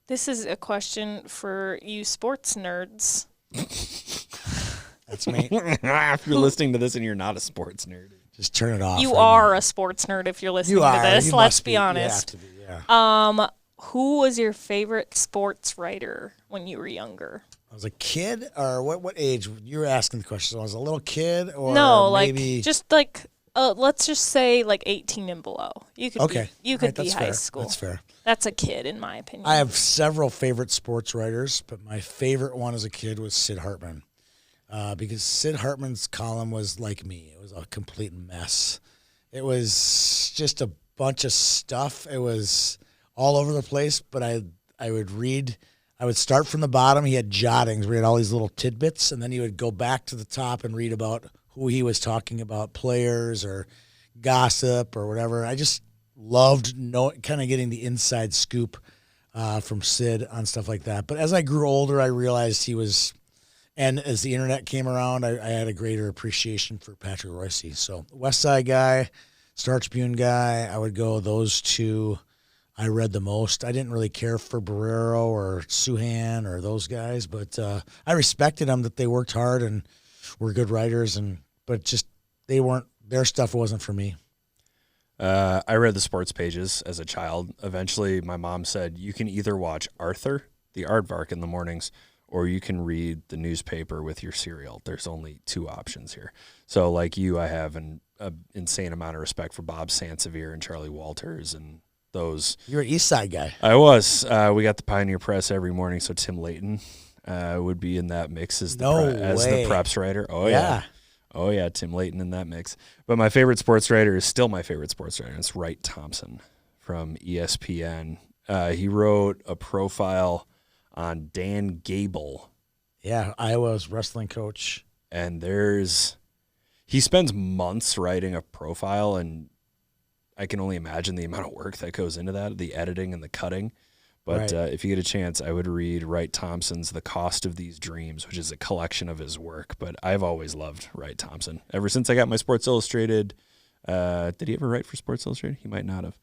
This is a question for you sports nerds. That's me. If you're listening to this and you're not a sports nerd. Just turn it off. You are a sports nerd if you're listening to this. Let's be honest. You have to be, yeah. Who was your favorite sports writer when you were younger? I was a kid, or what age? You were asking the question. So I was a little kid, or no, maybe... just let's just say 18 and below. You could be high school. That's fair. That's a kid, in my opinion. I have several favorite sports writers, but my favorite one as a kid was Sid Hartman. Because Sid Hartman's column was like me. It was a complete mess. It was just a bunch of stuff. It was all over the place, but I would read. I would start from the bottom. He had jottings where he had all these little tidbits, and then he would go back to the top and read about who he was talking about, players or gossip or whatever. I just loved kind of getting the inside scoop from Sid on stuff like that. But as I grew older, I realized he was... And as the internet came around, I had a greater appreciation for Patrick Royce. So West Side guy, Star Tribune guy, I would go those two I read the most. I didn't really care for Barrero or Suhan or those guys, but I respected them that they worked hard and were good writers, but just their stuff wasn't for me. I read the sports pages as a child. Eventually, my mom said, you can either watch Arthur, the aardvark in the mornings, or you can read the newspaper with your cereal. There's only two options here. So like you, I have an insane amount of respect for Bob Sansevier and Charlie Walters and those. You're an East Side guy. I was. We got the Pioneer Press every morning, so Tim Layton would be in that mix as the preps writer. Oh, yeah. Oh, yeah, Tim Layton in that mix. But my favorite sports writer is still my favorite sports writer. It's Wright Thompson from ESPN. He wrote a profile on Dan Gable. Yeah, Iowa's wrestling coach. And he spends months writing a profile, and I can only imagine the amount of work that goes into that, the editing and the cutting. But if you get a chance, I would read Wright Thompson's The Cost of These Dreams, which is a collection of his work. But I've always loved Wright Thompson. Ever since I got my Sports Illustrated, did he ever write for Sports Illustrated? He might not have.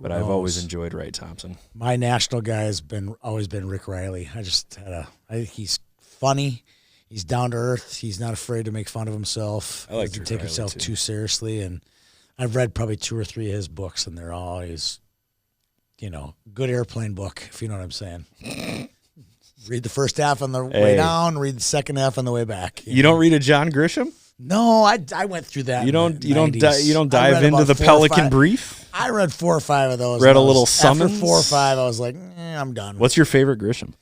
But I've always enjoyed Wright Thompson. My national guy has always been Rick Riley. I think he's funny. He's down to earth. He's not afraid to make fun of himself. I like to take himself too seriously. And I've read probably 2 or 3 of his books, and they're always, good airplane book, if you know what I'm saying. Read the first half on the way down, read the second half on the way back. You don't read a John Grisham? No, I went through that. You don't dive into the Pelican Brief? I read 4 or 5 of those. Read a little summons? After 4 or 5, I was like, I'm done. What's your favorite Grisham?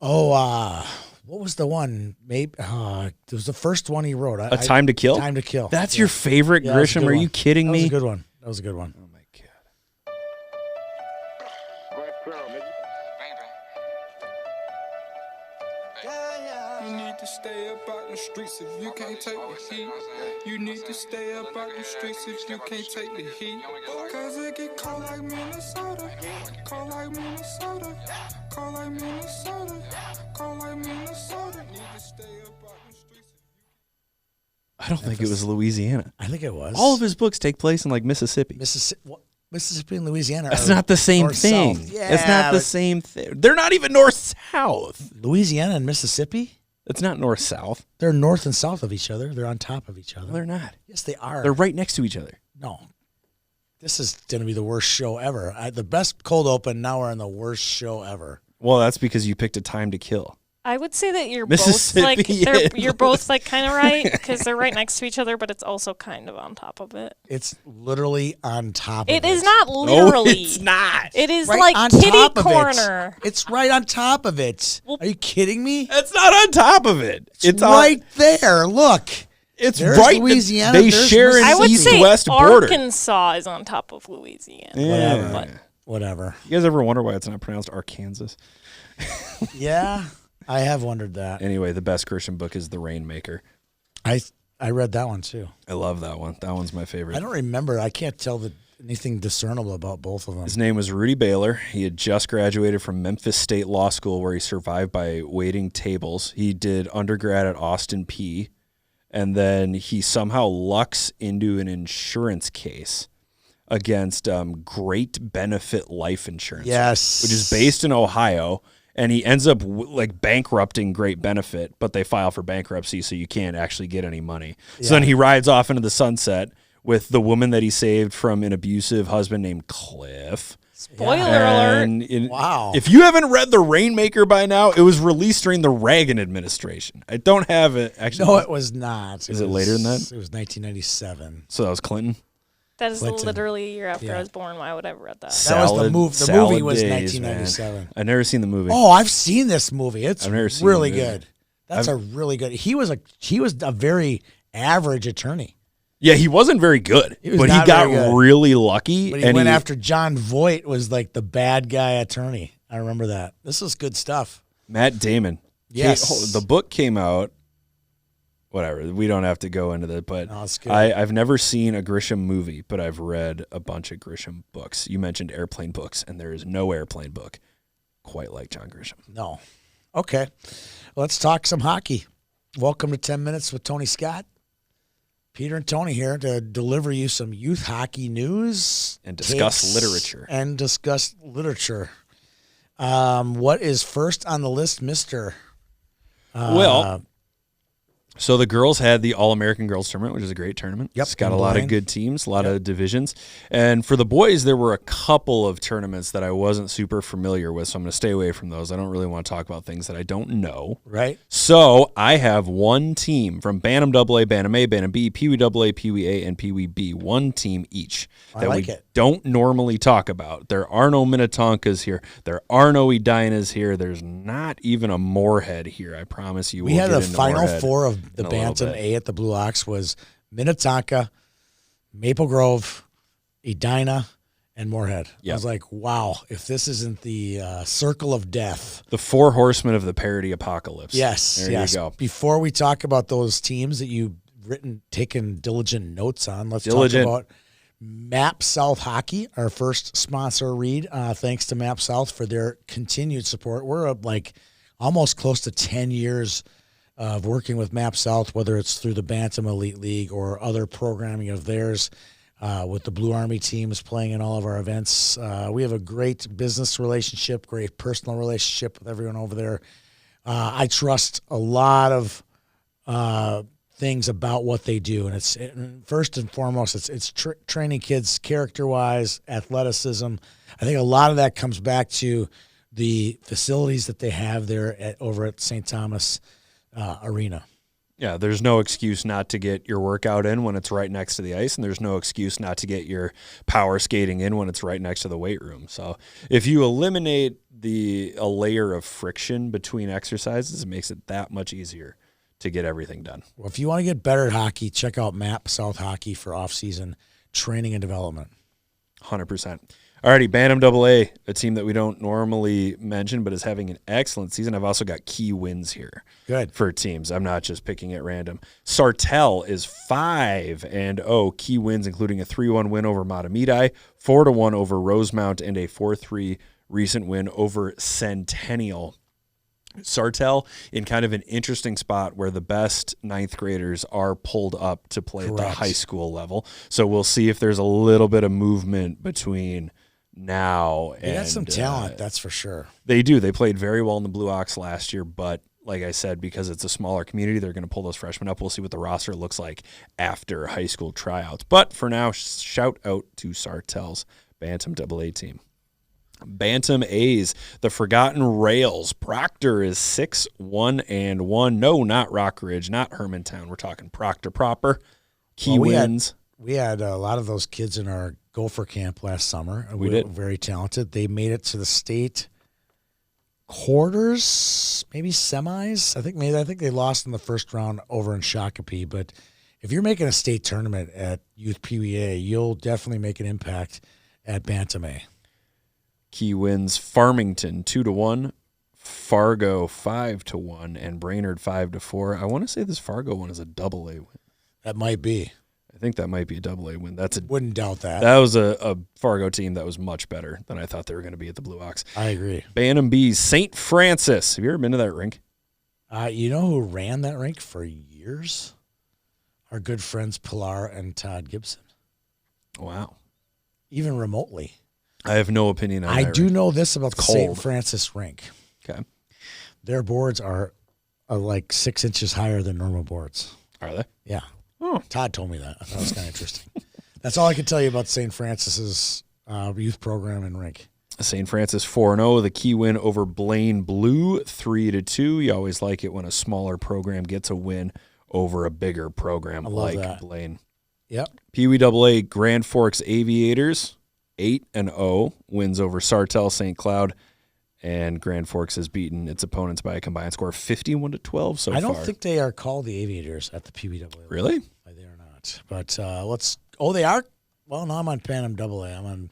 Oh, what was the one? Maybe it was the first one he wrote. Time to Kill? Time to Kill. That's your favorite Grisham? Are you kidding me? That was a good one. Oh, my God. You need to stay up out the streets if you can't take the heat. You need to stay up out the streets if you can't take the heat. Cause it get cold like Minnesota. Cold like Minnesota. Cold like Minnesota. Cold like Minnesota. Need to stay up out the streets. I don't think it was Louisiana. I think it was. All of his books take place in Mississippi. Mississippi and Louisiana. That's not the same thing. Yeah, it's not the same thing. They're not even north-south. Louisiana and Mississippi? It's not north-south. They're north and south of each other. They're on top of each other. No, they're not. Yes, they are. They're right next to each other. No. This is going to be the worst show ever. The best cold open, now we're on the worst show ever. Well, that's because you picked a Time to Kill. I would say that you're both kind of right, because they're right next to each other, but it's also kind of on top of it. It's literally on top of it. It is not literally. No, it's not. It is right like kitty corner. It's right on top of it. Well, are you kidding me? It's not on top of it. It's right there. Look. There's right. Louisiana. They share an east-west border. Arkansas is on top of Louisiana. Yeah. Whatever. You guys ever wonder why it's not pronounced Arkansas? Yeah. I have wondered that. Anyway, the best Grisham book is The Rainmaker. I read that one too. I love that one. That one's my favorite. I don't remember. I can't tell anything discernible about both of them. His name was Rudy Baylor. He had just graduated from Memphis State Law School, where he survived by waiting tables. He did undergrad at Austin Peay, and then he somehow lucks into an insurance case. against Great Benefit Life Insurance. Yes. Which is based in Ohio. And he ends up like bankrupting Great Benefit, but they file for bankruptcy, so you can't actually get any money. So then he rides off into the sunset with the woman that he saved from an abusive husband named Cliff. Spoiler alert. Wow. If you haven't read The Rainmaker by now, it was released during the Reagan administration. I don't have it. Actually, No, it was not. Is it later than that? It was 1997. So that was Clinton? That is Clinton. literally a year after I was born. Why would I have read that? That was the movie. The movie was days, 1997. man. I've never seen the movie. Oh, I've seen this movie. It's I've never seen really the movie. good. That's a really good. He was a very average attorney. Yeah, he wasn't very good, He was but he not got very good. really lucky. But he went after John Voight, was like the bad guy attorney. I remember that. This is good stuff. Matt Damon. Yes. The book came out. Whatever. We don't have to go into that, but No, it's good. I've never seen a Grisham movie, but I've read a bunch of Grisham books. You mentioned airplane books, and there is no airplane book quite like John Grisham. No. Okay. Let's talk some hockey. Welcome to 10 Minutes with Tony Scott. Peter and Tony here to deliver you some youth hockey news. And discuss takes, literature. And discuss literature. What is first on the list, Mr.? So the girls had the All-American Girls Tournament, which is a great tournament. Yep, It's got in a lot of Blaine. good teams, a lot of divisions. And for the boys, there were a couple of tournaments that I wasn't super familiar with, so I'm going to stay away from those. I don't really want to talk about things that I don't know. Right. So I have one team from Bantam AA, Bantam A, Bantam B, Pee Wee AA, Pee Wee A, and Pee Wee B. One team each that like we it. don't normally talk about. There are no Minnetonkas here. There are no Edinas here. There's not even a Moorhead here. I promise you. We we'll had get the into final Moorhead four of the in a little Bantam bit. A at the Blue Ox was Minnetonka, Maple Grove, Edina, and Moorhead. I Yep. was like, wow, if this isn't the circle of death. The four horsemen of the parody apocalypse. Yes, There yes. you go. Before we talk about those teams that you've taken diligent notes on, let's talk about Map South Hockey, our first sponsor read. Thanks to Map South for their continued support. We're like almost close to 10 years of working with Map South, whether it's through the Bantam Elite League or other programming of theirs, with the Blue Army teams playing in all of our events. We have a great business relationship, great personal relationship with everyone over there. I trust a lot of things about what they do, and it's first and foremost, it's training kids character-wise, athleticism. I think a lot of that comes back to the facilities that they have there over at St. Thomas Arena. Yeah, there's no excuse not to get your workout in when it's right next to the ice, and there's no excuse not to get your power skating in when it's right next to the weight room. So if you eliminate a layer of friction between exercises, it makes it that much easier to get everything done. Well, if you want to get better at hockey, check out Map South Hockey for off-season training and development. 100%. Alrighty, Bantam AA, a team that we don't normally mention, but is having an excellent season. I've also got key wins here. Good. For teams. I'm not just picking at random. Sartell is 5-0. Key wins, including a 3-1 win over Matamidi, 4-1 over Rosemount, and a 4-3 recent win over Centennial. Sartell in kind of an interesting spot where the best ninth graders are pulled up to play at the high school level. So we'll see if there's a little bit of movement between now and... They got some talent, that's for sure. They do. They played very well in the Blue Ox last year, but like I said, because it's a smaller community, they're going to pull those freshmen up. We'll see what the roster looks like after high school tryouts. But for now, shout out to Sartell's Bantam AA team. Bantam A's, the Forgotten Rails. Proctor is 6-1-1. No, not Rockridge, not Hermantown. We're talking Proctor proper. Key wins. We had a lot of those kids in our Gopher camp last summer. We did. Very talented. They made it to the state quarters, maybe semis. I think they lost in the first round over in Shakopee. But if you're making a state tournament at Youth PWA, you'll definitely make an impact at Bantam A. Key wins: Farmington 2-1, Fargo 5-1, and Brainerd 5-4. I want to say this Fargo one is a AA win. That might be. I think that might be a AA win. Wouldn't doubt that. That was a Fargo team that was much better than I thought they were going to be at the Blue Ox. I agree. Bantam B's St. Francis. Have you ever been to that rink? You know who ran that rink for years? Our good friends Pilar and Todd Gibson. Wow. even remotely. I have no opinion on that. I do rink. know this about the cold. St. Francis rink. Okay. Their boards are like 6 inches higher than normal boards. Are they? Yeah. Oh. Todd told me that. I thought it was kind of interesting. That's all I can tell you about St. Francis's youth program and rink. St. Francis 4-0. The key win over Blaine Blue 3-2. You always like it when a smaller program gets a win over a bigger program like that. Blaine. Yep. Pee Wee AA Grand Forks Aviators 8-0 wins over Sartell St. Cloud, and Grand Forks has beaten its opponents by a combined score of 51-12 so far. I don't think they are called the Aviators at the PWA. Really? They are not. But let's. Oh, they are. Well, no, I'm on Bantam AA. I'm on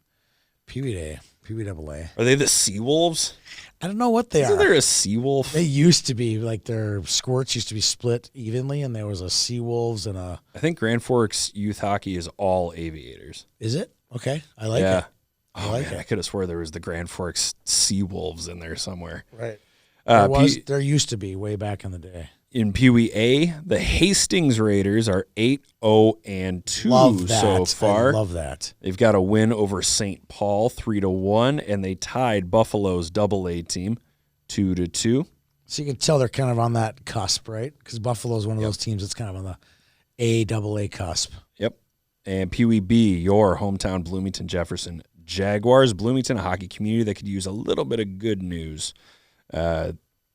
Pee Wee AA. Are they the Seawolves? I don't know what they Isn't are. there a Seawolf? They used to be like their squirts used to be split evenly, and there was a Seawolves and a. I think Grand Forks youth hockey is all Aviators. Is it? Okay, I like it. Oh, like man, it. I could have swore there was the Grand Forks Seawolves in there somewhere. Right. There There used to be way back in the day. In Pee Wee A, the Hastings Raiders are 8-0-2 Love that. so far. I love that. They've got a win over St. Paul 3-1, and they tied Buffalo's AA team 2-2. So you can tell they're kind of on that cusp, right? Because Buffalo is one of those teams that's kind of on the AA cusp. Yep. And Pee Wee B, your hometown Bloomington Jefferson Jaguars. Bloomington, a hockey community that could use a little bit of good news,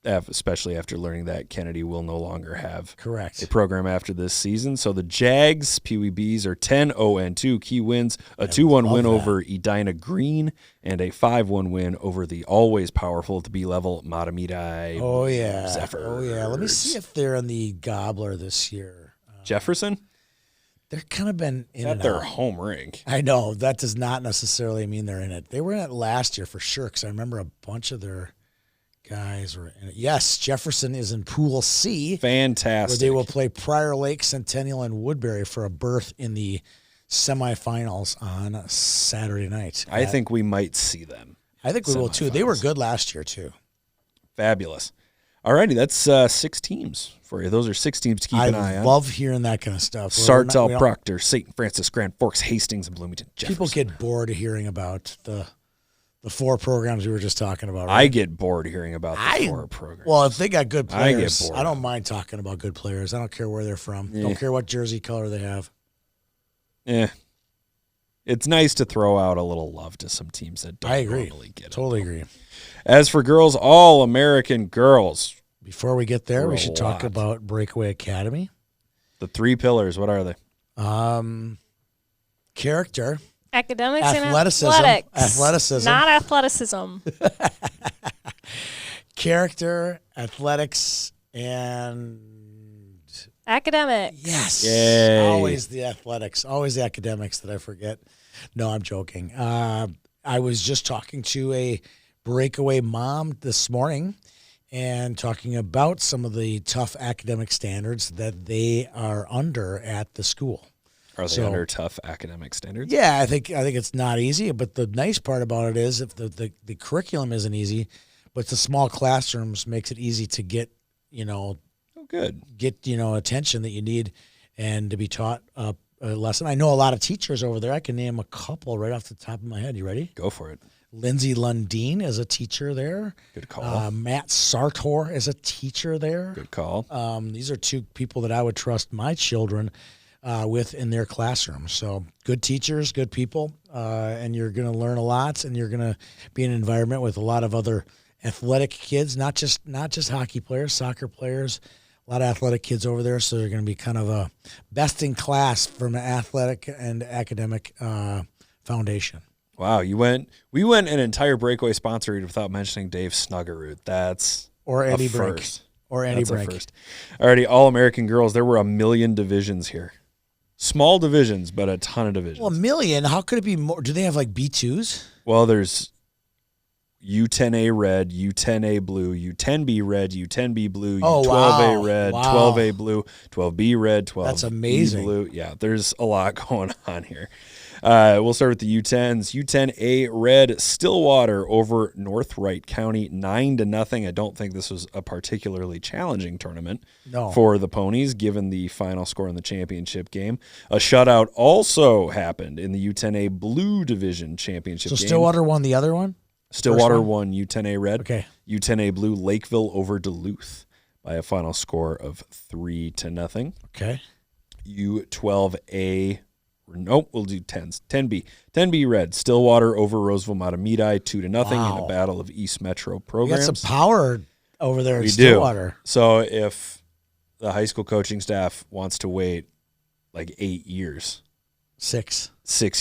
especially after learning that Kennedy will no longer have Correct. a program after this season. So the Jags, Pee Wee Bs, are 10-0-2. Key wins, a 2-1 win over Edina Green and a 5-1 win over the always powerful at the B level Matamidi Oh, yeah. Zephyrs. Oh, yeah. Let me see if they're in the Gobbler this year. Jefferson? They're kind of been in At and their out. home rink. I know. That does not necessarily mean they're in it. They were in it last year for sure because I remember a bunch of their guys were in it. Yes, Jefferson is in Pool C. Fantastic. Where they will play Prior Lake, Centennial, and Woodbury for a berth in the semifinals on Saturday night. I think we might see them. I think we will too. They were good last year too. Fabulous. All righty, that's 6 teams for you. Those are 6 teams to keep an eye on. I love hearing that kind of stuff. Sartell, Proctor, St. Francis, Grand Forks, Hastings, and Bloomington Jefferson. People get bored of hearing about the 4 programs we were just talking about. Right? I get bored hearing about the 4 programs. Well, if they got good I get players, bored. I don't mind talking about good players. I don't care where they're from. Don't care what jersey color they have. It's nice to throw out a little love to some teams that don't I agree. normally get it. Totally agree. As for girls, All-American girls. Before we get there, For we a should talk lot. about Breakaway Academy. The 3 pillars, what are they? Character, Academics athleticism, and athletics. athleticism. Not athleticism. character, athletics, and Academic. yes, Yay. always the athletics, always the academics that I forget. No, I'm joking. I was just talking to a breakaway mom this morning and talking about some of the tough academic standards that they are under at the school. Are they under tough academic standards? Yeah, I think it's not easy, but the nice part about it is if the curriculum isn't easy, but the small classrooms makes it easy to get, Good. attention that you need and to be taught a lesson. I know a lot of teachers over there. I can name a couple right off the top of my head. You ready? Go for it. Lindsay Lundeen is a teacher there. Good call. Matt Sartor is a teacher there. Good call. These are 2 people that I would trust my children with in their classroom. So good teachers, good people, and you're going to learn a lot, and you're going to be in an environment with a lot of other athletic kids, not just hockey players, soccer players, a lot of athletic kids over there. So they're going to be kind of a best in class from an athletic and academic foundation. Wow, we went an entire breakaway sponsor read without mentioning Dave Snuggerud. That's Or Eddie a Brink. first. Or Eddie That's a Brink. first. Alrighty, All-American girls, there were 1 million divisions here. Small divisions, but a ton of divisions. Well, 1 million, how could it be more? Do they have like B2s? Well, there's U10A red, U10A blue, U10B red, U10B blue, Oh, U12A wow. red, Wow. 12A blue, 12B red, 12B That's amazing. blue. Yeah, there's a lot going on here. We'll start with the U10s. U10A Red Stillwater over North Wright County 9-0. I don't think this was a particularly challenging tournament for the Ponies, given the final score in the championship game. A shutout also happened in the U10A Blue Division championship game. So Stillwater won the other one? Stillwater won U10A Red. Okay. U10A Blue Lakeville over Duluth by a final score of 3-0. Okay. U12A, nope, we'll do 10s. 10B. 10B Red, Stillwater over Roseville Matamidi, 2-0 in a battle of East Metro programs. We got some power over there in Stillwater. So if the high school coaching staff wants to wait like 8 years. 6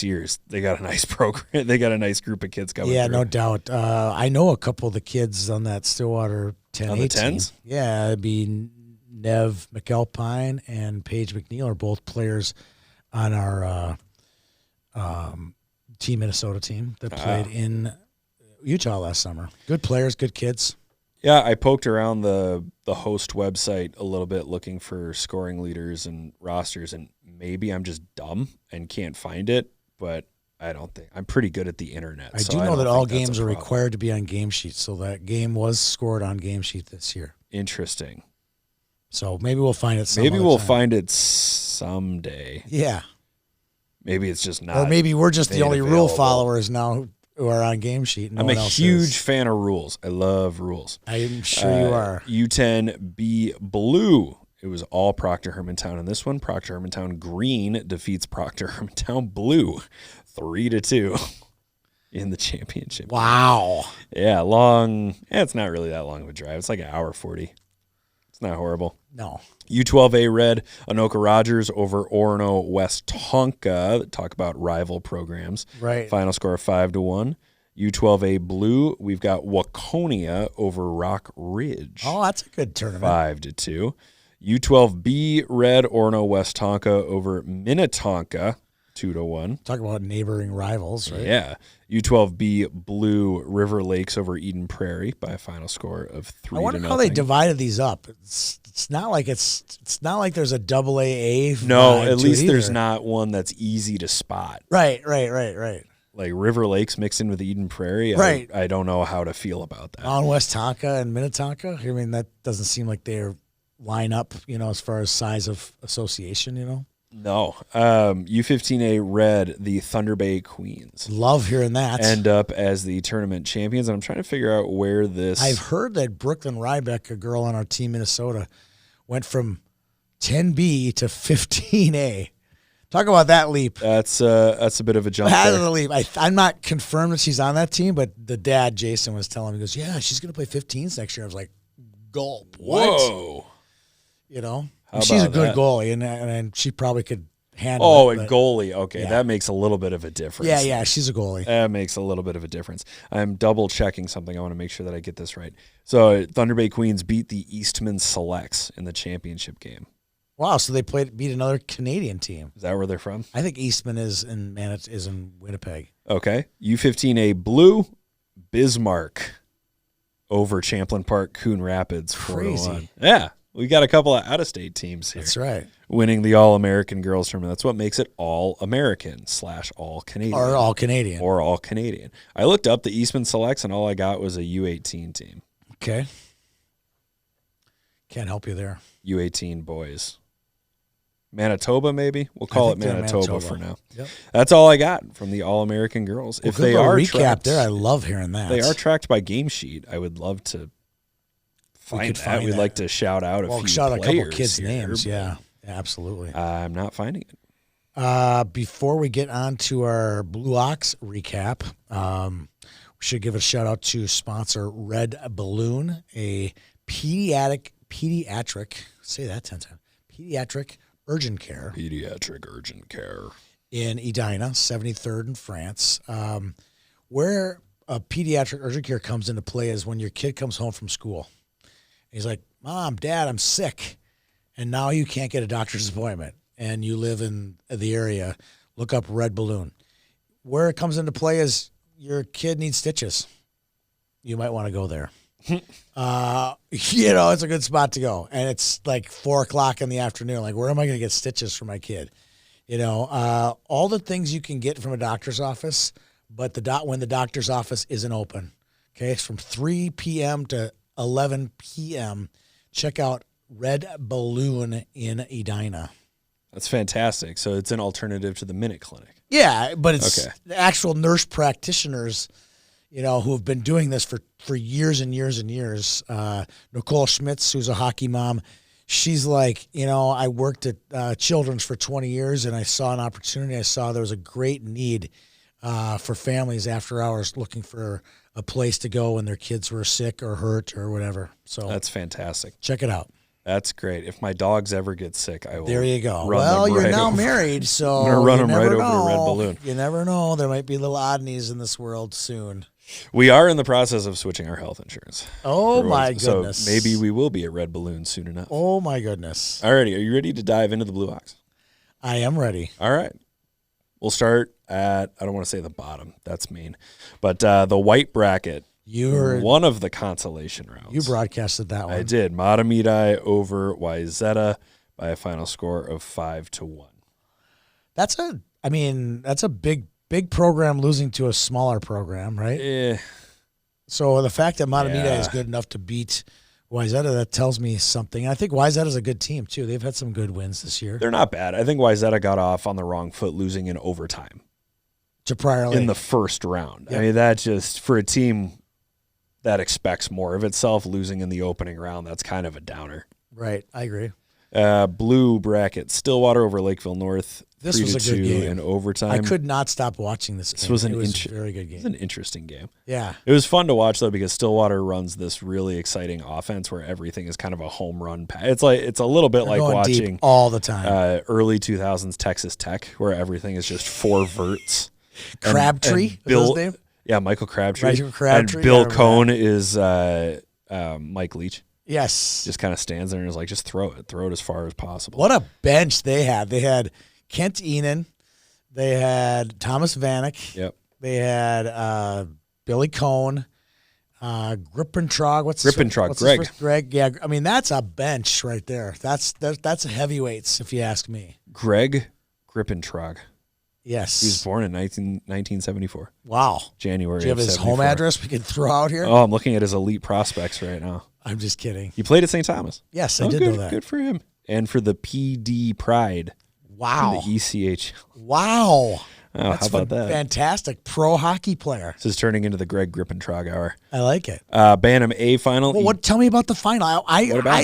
years. They got a nice program. They got a nice group of kids coming through. No doubt. I know a couple of the kids on that Stillwater 10 on the 10s? Yeah, it'd be Nev McAlpine and Paige McNeil are both players on our Team Minnesota team that played in Utah last summer. Good players, good kids. Yeah, I poked around the host website a little bit looking for scoring leaders and rosters, and maybe I'm just dumb and can't find it, but I don't think I'm pretty good at the internet. I do know that all games are required to be on game sheets, so that game was scored on game sheet this year. Interesting. So maybe we'll find it. Maybe we'll find it someday. Yeah. Maybe it's just not. Or maybe we're just the only rule followers now who are on game sheet. I'm a huge fan of rules. I love rules. I'm sure you are. U10B Blue. It was all Proctor Hermantown in this one. Proctor Hermantown Green defeats Proctor Hermantown Blue 3-2 in the championship. Wow. Yeah, long. It's not really that long of a drive. It's like an hour 40. It's not horrible. No. U12A Red, Anoka Rogers over Orono West Tonka. Talk about rival programs. Right. Final score of 5-1. U12A Blue, we've got Waconia over Rock Ridge. Oh, that's a good tournament. 5-2. U12B Red, Orono West Tonka over Minnetonka. 2-1. Talk about neighboring rivals, right? Yeah. U12B Blue River Lakes over Eden Prairie by a final score of 3-0. I wonder how they divided these up. It's not like there's a double AA. No, at least there's not one that's easy to spot. Right. Like River Lakes mixed in with Eden Prairie. Right. I don't know how to feel about that. On West Tonka and Minnetonka. I mean, that doesn't seem like they line up, as far as size of association, No. U15A Red, the Thunder Bay Queens. Love hearing that. End up as the tournament champions. And I'm trying to figure out where this... I've heard that Brooklyn Rybeck, a girl on our Team Minnesota, went from 10B to 15A. Talk about that leap. That's a bit of a jump That's there. a leap. I'm not confirmed that she's on that team, but the dad, Jason, was telling me, he goes, yeah, she's going to play 15s next year. I was like, gulp. What? Whoa. She's a good goalie, and she probably could handle it. Oh, a goalie. Okay, yeah. That makes a little bit of a difference. Yeah, she's a goalie. That makes a little bit of a difference. I'm double-checking something. I want to make sure that I get this right. So Thunder Bay Queens beat the Eastman Selects in the championship game. Wow, so they beat another Canadian team. Is that where they're from? I think Eastman is in Winnipeg. Okay. U15A Blue, Bismarck over Champlain Park, Coon Rapids. 4-1. Crazy. Yeah. We got a couple of out-of-state teams here. That's right. Winning the All-American Girls Tournament. That's what makes it All-American / All-Canadian. Or All-Canadian. Or All-Canadian. I looked up the Eastman Selects, and all I got was a U18 team. Okay. Can't help you there. U18 boys. Manitoba, maybe? We'll call it Manitoba for now. Yep. That's all I got from the All-American Girls. Well, if they are recap tracked, there, I love hearing that. They are tracked by game sheet. I would love to find that. We'd like to shout out a few shout out a couple kids' here, names. Yeah, absolutely. I'm not finding it. Before we get on to our Blue Ox recap, we should give a shout out to sponsor Red Balloon, a pediatric, say that 10 times, pediatric urgent care. Pediatric urgent care. In Edina, 73rd in France. Where a pediatric urgent care comes into play is when your kid comes home from school. He's like, Mom, Dad, I'm sick. And now you can't get a doctor's appointment. And you live in the area. Look up Red Balloon. Where it comes into play is your kid needs stitches. You might want to go there. It's a good spot to go. And it's like 4:00 in the afternoon. Like, where am I going to get stitches for my kid? All the things you can get from a doctor's office, but when the doctor's office isn't open. Okay, it's from 3 p.m. to 11 p.m. Check out Red Balloon in Edina. That's fantastic. So it's an alternative to the Minute Clinic. Yeah, but it's the actual nurse practitioners, who have been doing this for years and years and years. Nicole Schmitz, who's a hockey mom, she's like, I worked at Children's for 20 years, and I saw an opportunity. I saw there was a great need for families after hours looking for a place to go when their kids were sick or hurt or whatever. So that's fantastic. Check it out. That's great. If my dogs ever get sick, I will. There you go. Well, you're now married, so I'm gonna run them right over a Red Balloon. You never know. There might be little oddities in this world soon. We are in the process of switching our health insurance. Oh my goodness! So maybe we will be at Red Balloon soon enough. Oh my goodness! Alrighty, are you ready to dive into the Blue Ox? I am ready. All right. We'll start at, I don't want to say the bottom. That's mean. But the white bracket. One of the consolation rounds. You broadcasted that one. I did. Matamidi over Wayzata by a final score of 5-1. That's a big program losing to a smaller program, right? Yeah. So the fact that Matamidi is good enough to beat Wayzata, that tells me something. I think Wayzata is a good team too. They've had some good wins this year. They're not bad. I think Wayzata got off on the wrong foot losing in overtime to Prior Lake in the first round. Yep. I mean, that just, for a team that expects more of itself, losing in the opening round, that's kind of a downer. Right, I agree. Blue bracket, Stillwater over Lakeville North. This was a good game in overtime. I could not stop watching this game. This was a very good game. It was an interesting game. Yeah. It was fun to watch, though, because Stillwater runs this really exciting offense where everything is kind of a home run. It's a little bit like watching deep all the time. Early 2000s Texas Tech, where everything is just 4 verts. Crabtree, and Bill, is his name? Yeah, Michael Crabtree. And Bill Cohn is Mike Leach. Yes. Just kind of stands there and is like, just throw it as far as possible. What a bench they had. They had Kent Enan. They had Thomas Vanek. Yep. They had Billy Cohn. Grippentrog. Greg. Yeah, I mean, that's a bench right there. That's heavyweights, if you ask me. Greg Grippentrog. Yes. He was born in 1974. Wow. January. Do you have his 74. home address we can throw out here? Oh, I'm looking at his elite prospects right now. I'm just kidding. He played at St. Thomas. Yes, I did know that. Good for him. And for the PD Pride. Wow. The ECH. Wow. Oh, that's how about that? Fantastic. Pro hockey player. This is turning into the Greg Grippentrog hour. I like it. Bantam A final. Well, tell me about the final.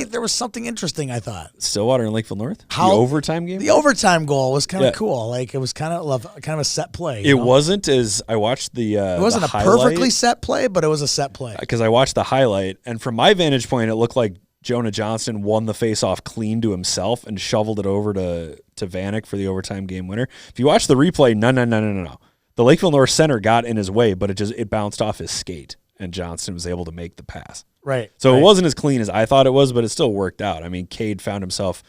There was something interesting, I thought. Stillwater and Lakeville North? The overtime game? The overtime goal was kind of cool. Like, it was kind of a set play. It wasn't as I watched the it wasn't a perfectly set play, but it was a set play. Because I watched the highlight, and from my vantage point, it looked like Jonah Johnston won the faceoff clean to himself and shoveled it over to Vanek for the overtime game winner. If you watch the replay, no. The Lakeville North center got in his way, but it bounced off his skate, and Johnston was able to make the pass. Right. So It wasn't as clean as I thought it was, but it still worked out. I mean, Cade found himself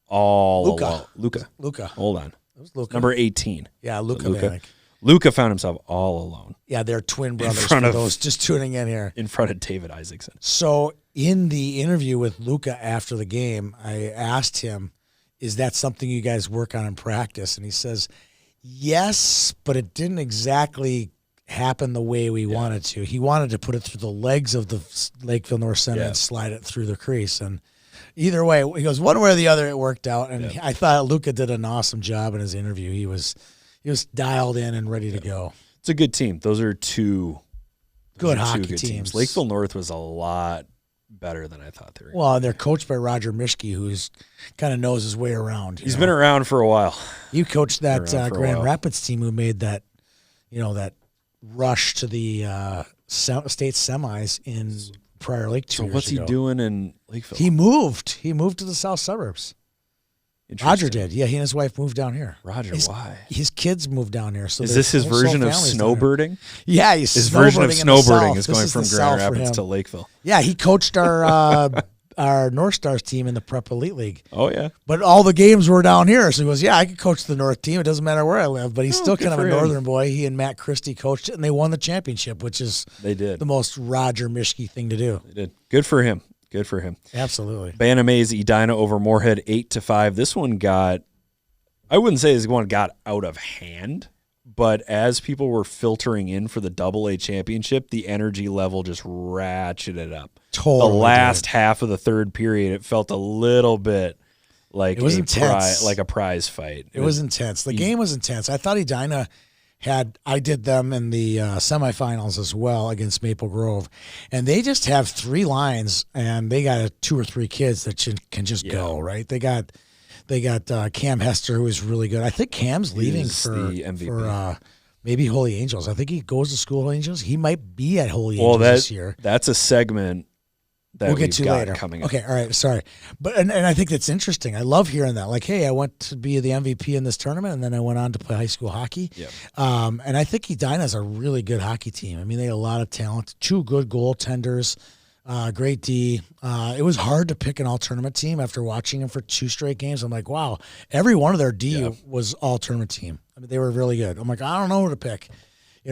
alone. Luca. Hold on. It was Luca. Number 18. Yeah, Luca Vanek. Luca found himself all alone. Yeah, they're twin brothers for those just tuning in here. In front of David Isaacson. So in the interview with Luca after the game, I asked him, is that something you guys work on in practice? And he says, yes, but it didn't exactly happen the way we wanted to. He wanted to put it through the legs of the Lakeville North center and slide it through the crease. And either way, he goes, one way or the other, it worked out. And I thought Luca did an awesome job in his interview. He was dialed in and ready to go. It's a good team. Those are two good hockey teams. Lakeville North was a lot better than I thought they were. Well, they're coached by Roger Mischke, who's kind of knows his way around. He's been around for a while. You coached that Grand Rapids team who made that, that rush to the state semis in Prior Lake 2 years ago. So what's he doing in Lakeville? He moved to the south suburbs. Roger did. Yeah, he and his wife moved down here. Roger, why? His kids moved down here. So is this his version of snowbirding? Yeah, his version of snowbirding is going from Grand Rapids to Lakeville. Yeah, he coached our North Stars team in the Prep Elite League. Oh, yeah. But all the games were down here. So he goes, I could coach the North team. It doesn't matter where I live. But he's still kind of a Northern boy. He and Matt Christie coached it, and they won the championship, which is the most Roger Mischke thing to do. They did. Good for him. Good for him. Absolutely. Bantam A's Edina over Moorhead 8-5. This one got I wouldn't say this one got out of hand, but as people were filtering in for the AA championship, the energy level just ratcheted up. Totally. The last half of the third period, it felt a little bit like it was intense. Like a prize fight. It was intense. The game was intense. I thought Edina I did them in the semifinals as well against Maple Grove, and they just have 3 lines, and they got 2 or 3 kids that can just go, right? They got Cam Hester, who is really good. I think Cam's leaving for the MVP. For maybe Holy Angels. I think he goes to school Holy Angels. He might be at Holy Angels this year. That's a segment that we'll get to got later. Coming up. Okay, all right, sorry. But and I think that's interesting. I love hearing that. Like, hey, I went to be the MVP in this tournament, and then I went on to play high school hockey. Yep. And I think Edina is a really good hockey team. I mean, they have a lot of talent, 2 good goaltenders, great D. It was hard to pick an all-tournament team after watching them for 2 straight games. I'm like, wow, every one of their D was all-tournament team. I mean, they were really good. I'm like, I don't know who to pick.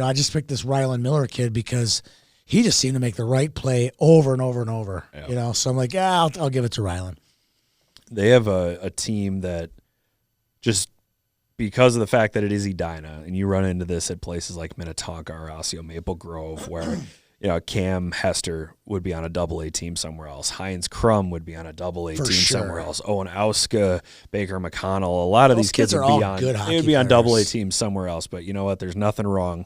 I just picked this Rylan Miller kid because he just seemed to make the right play over and over and over. Yeah. So I'm like, I'll give it to Rylan. They have a team that just because of the fact that it is Edina, and you run into this at places like Minnetonka or Osseo Maple Grove, where Cam Hester would be on a AA team somewhere else. Heinz Crum would be on a AA team somewhere else. Owen Auska, Baker McConnell, a lot of these kids would be on good hockey. They would be on AA teams somewhere else. But you know what? There's nothing wrong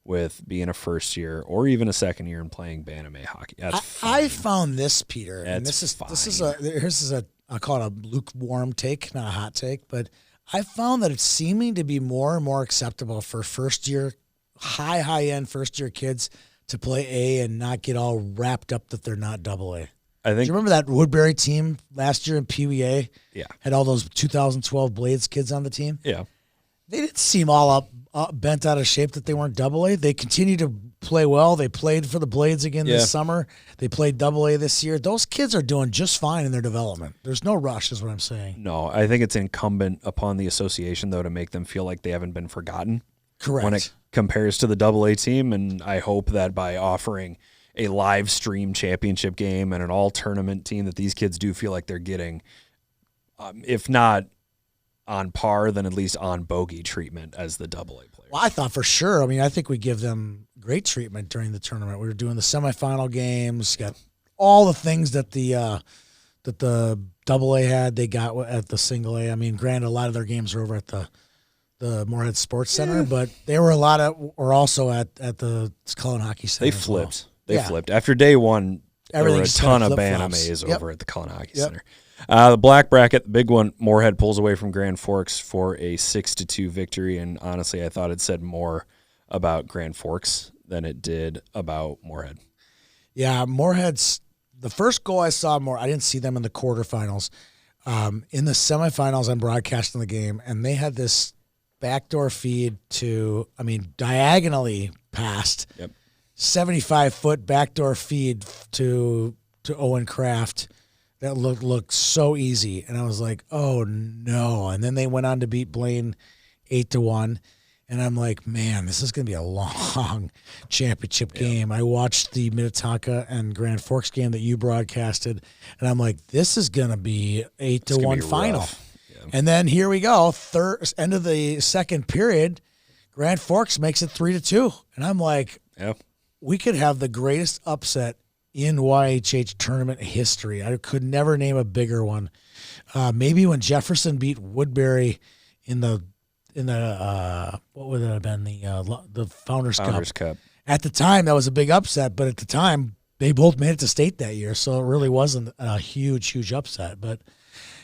with being a first year or even a second year and playing Bantam hockey. I found this, Peter, and this is I'll call it a lukewarm take, not a hot take, but I found that it's seeming to be more and more acceptable for first year, high end first year kids to play A and not get all wrapped up that they're not AA. Do you remember that Woodbury team last year in Pee Wee A? Yeah. Had all those 2012 Blades kids on the team? Yeah. They didn't seem all bent out of shape that they weren't AA. They continued to play well. They played for the Blades again this summer. They played AA this year. Those kids are doing just fine in their development. There's no rush is what I'm saying. No, I think it's incumbent upon the association, though, to make them feel like they haven't been forgotten. Correct. When it compares to the AA team, and I hope that by offering a live stream championship game and an all-tournament team that these kids do feel like they're getting, if not on par, then at least on bogey treatment as the AA players. Well, I thought for sure. I mean, I think we give them great treatment during the tournament. We were doing the semifinal games, got all the things that the AA had. They got at the single A. I mean, granted, a lot of their games are over at the Moorhead Sports Center, but they were also at the Cullen Hockey Center. They flipped. They flipped after day one. There were a ton of Baname's over at the Cullen Hockey Center. The black bracket, the big one, Moorhead pulls away from Grand Forks for a 6-2 victory, and honestly, I thought it said more about Grand Forks than it did about Moorhead. Yeah, Moorhead's the first goal I saw. I didn't see them in the quarterfinals. In the semifinals, I'm broadcasting the game, and they had this backdoor feed diagonally past. 75-foot backdoor feed to Owen Kraft. That looked so easy, and I was like, "Oh no!" And then they went on to beat Blaine 8-1, and I'm like, "Man, this is going to be a long championship game." I watched the Minnetonka and Grand Forks game that you broadcasted, and I'm like, "This is going to be 8-1 final." And then here we go, end of the second period, Grand Forks makes it 3-2, and I'm like, "We could have the greatest upset in YHH tournament history." I could never name a bigger one. Maybe when Jefferson beat Woodbury in the what would it have been, the Founders Cup. At the time, that was a big upset, but at the time they both made it to state that year, so it really wasn't a huge upset. But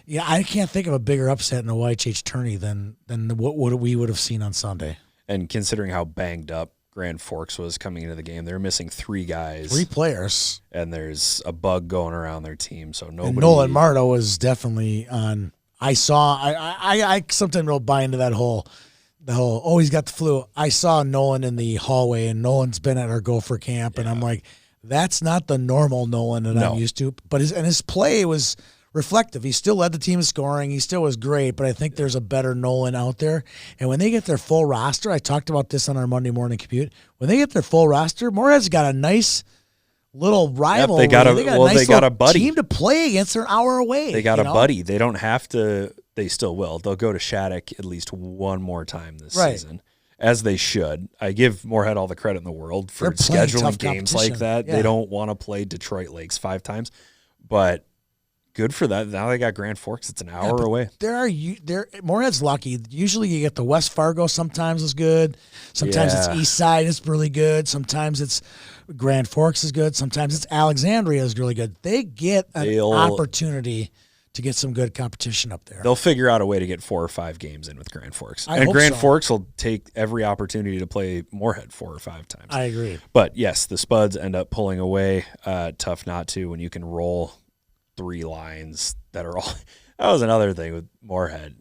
yeah, I can't think of a bigger upset in a YHH tourney than what we would have seen on Sunday. And considering how banged up Grand Forks was coming into the game, they were missing 3 guys. 3 players. And there's a bug going around their team, so nobody. And Nolan Marto was definitely on. I sometimes don't buy into the whole, he's got the flu. I saw Nolan in the hallway, and Nolan's been at our Gopher camp, and I'm like, that's not the normal Nolan that I'm used to. But his play was reflective. He still led the team in scoring. He still was great, but I think there's a better Nolan out there. And when they get their full roster, I talked about this on our Monday morning commute. When they get their full roster, Moorhead's got a nice little rivalry. They got a buddy team to play against. They're an hour away. They got a buddy. They don't have to they still will. They'll go to Shattuck at least one more time this Right. season, as they should. I give Moorhead all the credit in the world for They're playing scheduling tough games like competition. that. Yeah. They don't want to play Detroit Lakes 5 times, but good for that. Now they got Grand Forks. It's an hour away. Moorhead's lucky. Usually you get the West Fargo sometimes is good. Sometimes it's East Side is really good. Sometimes it's Grand Forks is good. Sometimes it's Alexandria is really good. They get an opportunity to get some good competition up there. They'll figure out a way to get 4 or 5 games in with Grand Forks. I And hope Grand so. Forks will take every opportunity to play Moorhead 4 or 5 times. I agree. But yes, the Spuds end up pulling away. Tough not to when you can roll 3 lines that are all. That was another thing with Moorhead.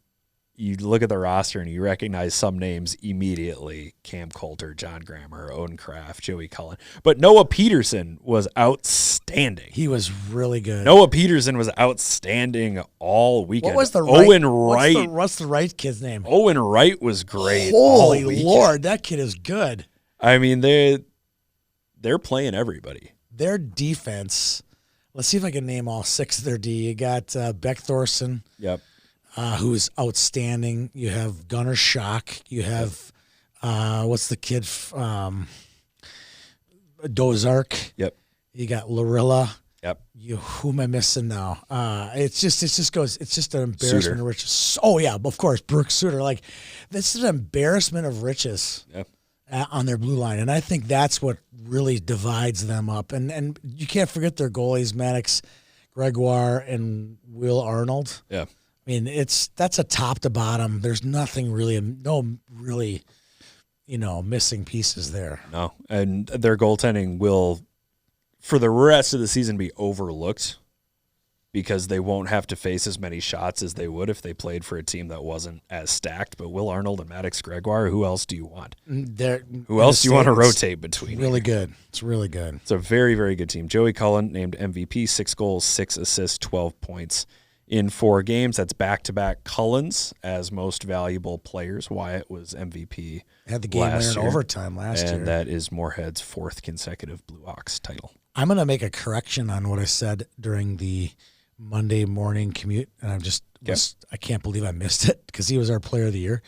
You look at the roster and you recognize some names immediately: Cam Coulter, John Grammer, Owen Kraft, Joey Cullen. But Noah Peterson was outstanding. He was really good. Noah Peterson was outstanding all weekend. What was the Owen Wright? What's the right kid's name? Owen Wright was great. all Holy weekend. Lord, that kid is good. I mean, they're playing everybody. Their defense. Let's see if I can name all 6 of their D. You got Beck Thorson, Yep. who is outstanding. You have Gunnar Schock. You have what's the kid? Dozark. Yep. You got Lorilla. Yep. Who am I missing now? It's just an embarrassment Suter. of riches. Oh yeah, of course, Brooks Suter. Like, this is an embarrassment of riches. Yep. On their blue line, and I think that's what really divides them up. And you can't forget their goalies, Maddox, Gregoire, and Will Arnold. Yeah. I mean, that's a top to bottom. There's nothing really, missing pieces there. No. And their goaltending will, for the rest of the season, be overlooked because they won't have to face as many shots as they would if they played for a team that wasn't as stacked. But Will Arnold and Maddox Gregoire, who else do you want? Who else do you want to rotate between? Really good. It's really good. It's a very, very good team. Joey Cullen named MVP, 6 goals, 6 assists, 12 points in 4 games. That's back-to-back Cullens as most valuable players. Wyatt was MVP Had the game winner in overtime last year. And that is Moorhead's 4th consecutive Blue Ox title. I'm going to make a correction on what I said during the Monday morning commute, and I can't believe I missed it because he was our player of the year.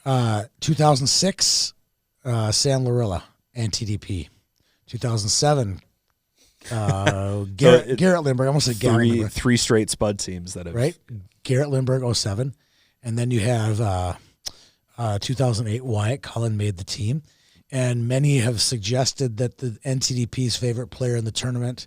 2006, Sam Lorilla and TDP. 2007, Garrett Lindbergh. I almost said Garrett Lindbergh. 3 straight Spud teams that have right. Garrett Lindbergh 07, and then you have 2008 Wyatt Cullen made the team, and many have suggested that the NTDP's favorite player in the tournament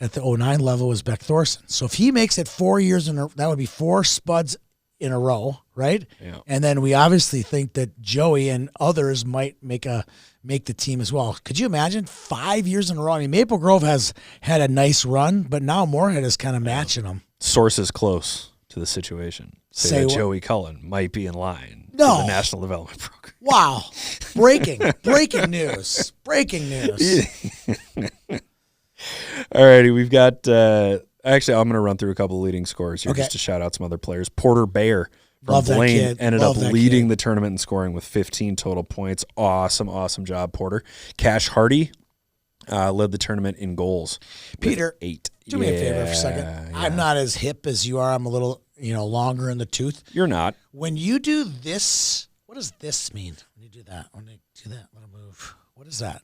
at the 09 level was Beck Thorson. So if he makes it 4 years that would be 4 Spuds in a row, right? Yeah. And then we obviously think that Joey and others might make the team as well. Could you imagine 5 years in a row? I mean, Maple Grove has had a nice run, but now Moorhead is kind of matching them. Sources close to the situation say that what? Joey Cullen might be in line for No. the National Development Program. Wow. Breaking news. Breaking news. All righty, we've got actually I'm going to run through a couple of leading scorers here Okay. just to shout out some other players. Porter Bayer from Love that Blaine kid. ended Love up that leading kid. the tournament in scoring with 15 total points. Awesome job, Porter. Cash Hardy led the tournament in goals. with Peter, 8. Do me a favor for a second. Yeah. I'm not as hip as you are. I'm a little, longer in the tooth. You're not. When you do this, what does this mean? When you do that, when they do that, let him move. What is that?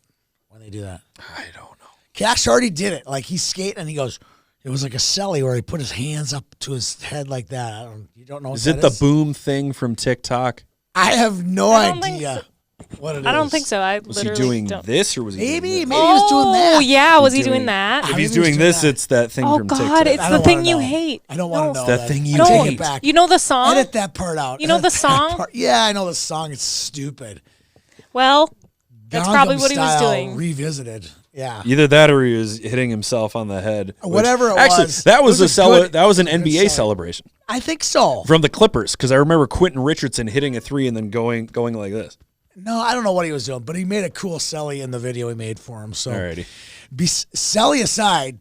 When they do that? I don't know. Cash already did it. Like, he's skating and he goes, it was like a celly where he put his hands up to his head like that. You don't know what Is it the boom thing from TikTok? I have no I don't think idea what it is. I don't think so. I Was he literally doing don't. this or was he Maybe doing he this? was doing that. Oh yeah, was he doing- doing that? If Maybe he's he was doing doing this, that. it's that thing Oh from God, TikTok. it's I the don't thing wanna you know. hate. I don't want to know that that. thing you Take hate. it back. You know the song? Edit that part out. You know the Edit that song? part. Yeah, I know the song. It's stupid. Well, that's probably what he was Gangnam doing. Style Revisited. Yeah. Either that or he was hitting himself on the head. which- Whatever it actually, was, that was it was a a good- that was an it was a good NBA celly. celebration I think so. from the Clippers because I remember Quentin Richardson hitting a 3 and then going like this. No, I don't know what he was doing, but he made a cool celly in the video he made for him. So, Alrighty. celly aside,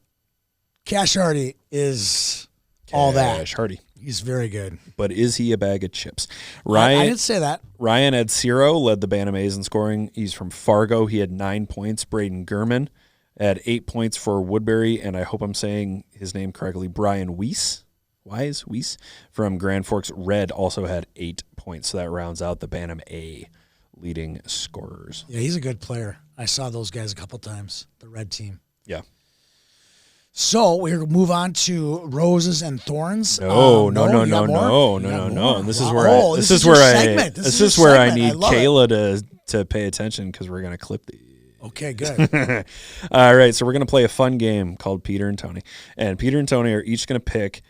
Cash Hardy is all that. Cash Hardy. He's very good. But is he a bag of chips? I Ryan didn't say that. Ryan Edsiro led the Bantam A's in scoring. He's from Fargo. He had 9 points. Braden Gurman had 8 points for Woodbury, and I hope I'm saying his name correctly, Brian Weiss. Weiss from Grand Forks Red also had 8 points. So that rounds out the Bantam A leading scorers. Yeah, he's a good player. I saw those guys a couple times, the red team. Yeah. So we're going to move on to roses and thorns. No. And This is where I need Kayla to pay attention because we're going to clip these. Okay, good. All right, so we're going to play a fun game called Peter and Tony. And Peter and Tony are each going to pick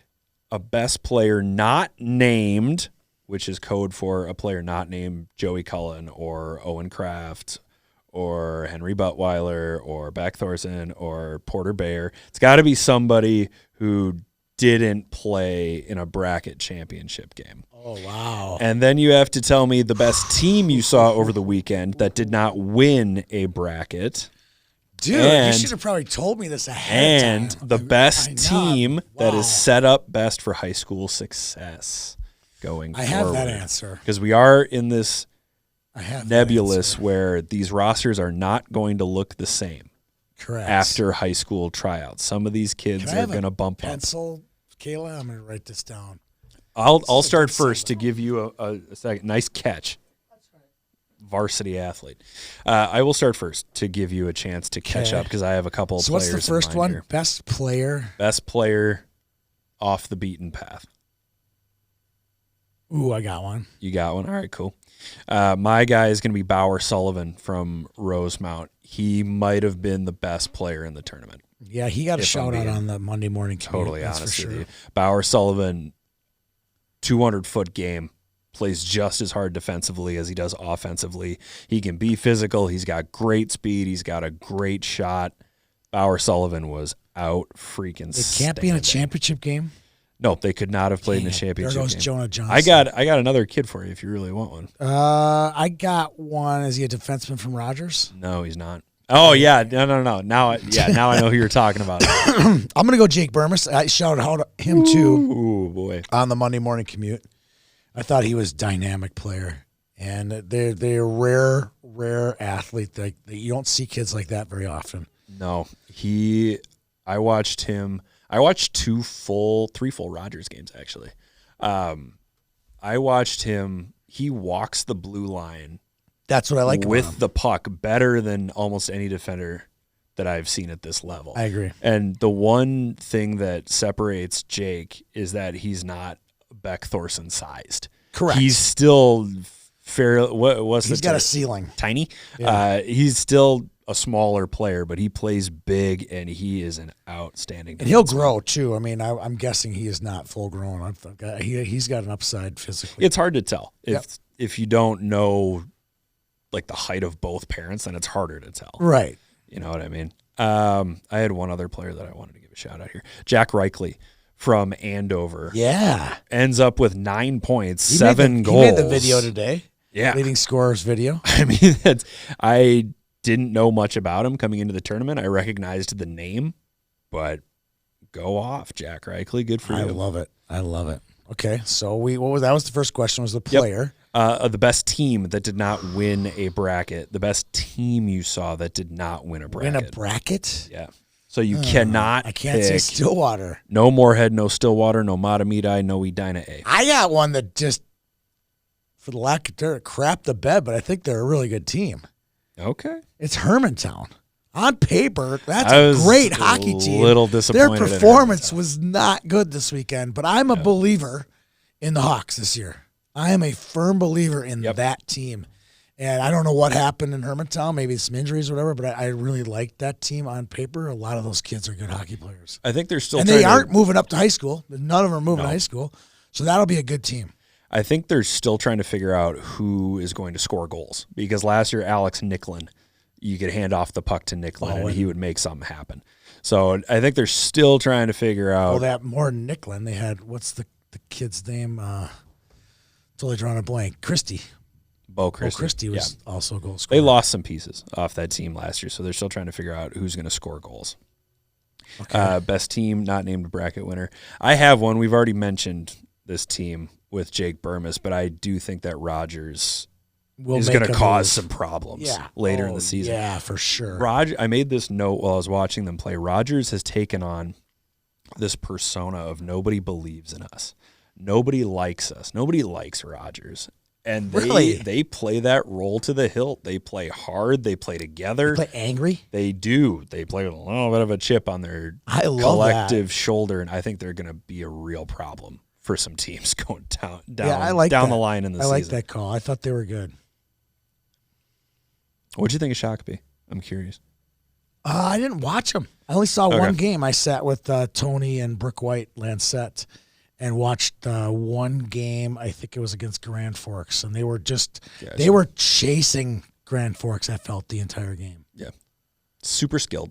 a best player not named, which is code for a player not named Joey Cullen or Owen Kraft or Henry Buttweiler or Beck Thorson or Porter Bayer. It's got to be somebody who didn't play in a bracket championship game. Oh, wow. And then you have to tell me the best team you saw over the weekend that did not win a bracket. Dude, you should have probably told me this ahead of time. And the best team that is set up best for high school success going forward. I have that answer. Because we are in this nebulous where these rosters are not going to look the same. Correct. After high school tryouts. Some of these kids are going to bump pencil, Kayla? I'm going to write this down. I'll start first to give you a second. Nice catch. That's right. Varsity athlete. I will start first to give you a chance to catch up because I have a couple of players. So what's the first one? Here. Best player? Best player off the beaten path. Ooh, I got one. You got one? All right, cool. My guy is going to be Bauer Sullivan from Rosemount. He might have been the best player in the tournament. Yeah, he got a shout-out on the Monday morning commute. Totally honest with you. Bauer Sullivan, 200-foot game, plays just as hard defensively as he does offensively. He can be physical. He's got great speed. He's got a great shot. Bauer Sullivan was out freaking It can't be in a championship game? No, they could not have played in a championship game. There goes Jonah Johnson. I got another kid for you if you really want one. I got one. Is he a defenseman from Rogers? No, he's not. Oh, yeah. No. Now I know who you're talking about. I'm going to go Jake Burmis. I shouted out him, too. Ooh, boy. On the Monday morning commute. I thought he was a dynamic player. And they're a rare athlete. You don't see kids like that very often. No. I watched him. I watched 3 full Rogers games, actually. I watched him. He walks the blue line. That's what I like with the puck better than almost any defender that I've seen at this level. I agree. And the one thing that separates Jake is that he's not Beck Thorson sized. Correct. He's still fairly. He's got a ceiling. Tiny. Yeah. He's still a smaller player, but he plays big, and he is an outstanding. And he'll grow too. I mean, I'm guessing he is not full grown. He's got an upside physically. It's hard to tell if you don't know like the height of both parents, then it's harder to tell. Right. You know what I mean? I had one other player that I wanted to give a shout out here. Jack Reichley from Andover. Yeah. Ends up with 9 points, 7 goals. He made the video today. Yeah. Leading scorers video. I mean, I didn't know much about him coming into the tournament. I recognized the name, but go off, Jack Reichley. Good for you. I love it. Okay. So that was the first question, was the player. The best team that did not win a bracket. The best team you saw that did not win a bracket. Win a bracket? Yeah. So you cannot. I can't say Stillwater. No Moorhead, no Stillwater, no Matamidi, no Edina A. I got one that just, for the lack of dirt, crapped the bed, but I think they're a really good team. Okay. It's Hermantown. On paper, that's a great hockey team. Little disappointed. Their performance was not good this weekend, but I'm a believer in the Hawks this year. I am a firm believer in that team. And I don't know what happened in Hermantown, maybe some injuries or whatever, but I really liked that team on paper. A lot of those kids are good hockey players. I think they're still and they aren't moving up to high school. None of them are moving to high school. So that'll be a good team. I think they're still trying to figure out who is going to score goals. Because last year, Alex Nicklin, you could hand off the puck to Nicklin and he would make something happen. So I think they're still trying to figure out. Well, that more than Nicklin, they had, what's the kid's name? Totally drawing a blank. Christie. Bo Christie was also a goal scorer. They lost some pieces off that team last year, so they're still trying to figure out who's going to score goals. Okay. Best team, not named a bracket winner. I have one. We've already mentioned this team with Jake Burmis, but I do think that Rogers is going to cause some problems later in the season. Yeah, for sure. I made this note while I was watching them play. Rogers has taken on this persona of nobody believes in us. Nobody likes us. Nobody likes Rogers. And they play that role to the hilt. They play hard. They play together. They play angry. They do. They play with a little bit of a chip on their collective shoulder, and I think they're going to be a real problem for some teams going down the line in the season. I like that call. I thought they were good. What'd you think of Shakopee? I'm curious. I didn't watch them. I only saw one game. I sat with Tony and Brooke White Lancette and watched one game. I think it was against Grand Forks, and they were they were chasing Grand Forks. I felt the entire game. Yeah, super skilled.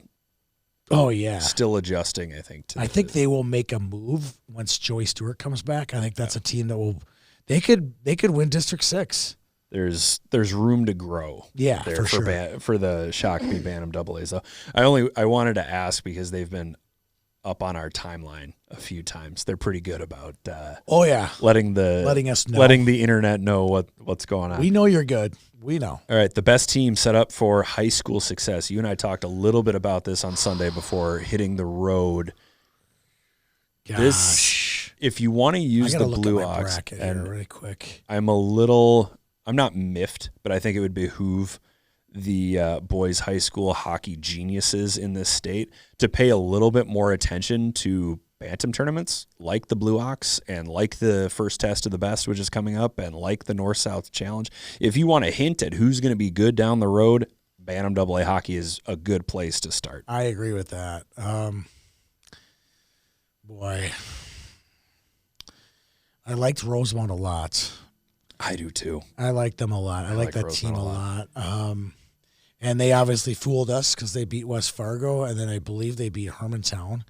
Oh yeah, still adjusting. I think they will make a move once Joey Stewart comes back. I think that's a team that will. They could win District 6. There's room to grow. Yeah, for sure. For the Shakopee Bantam AA. So I wanted to ask because they've been up on our timeline a few times. They're pretty good about letting us know, letting the internet know what's going on. We know you're good. We know. All right, the best team set up for high school success. You and I talked a little bit about this on Sunday before hitting the road. Gosh. If you want to use the Blue Ox, and really quick, I'm not miffed, but I think it would behoove the boys' high school hockey geniuses in this state to pay a little bit more attention to Bantam tournaments like the Blue Ox and like the First Test of the Best, which is coming up, and like the North-South Challenge. If you want a hint at who's going to be good down the road, Bantam AA hockey is a good place to start. I agree with that. Boy, I liked Rosemount a lot. I do too. I like them a lot. I like that team a lot. And they obviously fooled us because they beat West Fargo, and then I believe they beat Hermantown.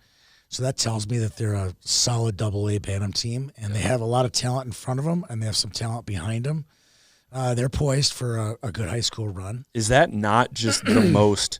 So that tells me that they're a solid AA Bantam team, and they have a lot of talent in front of them, and they have some talent behind them. They're poised for a good high school run. Is that not just the most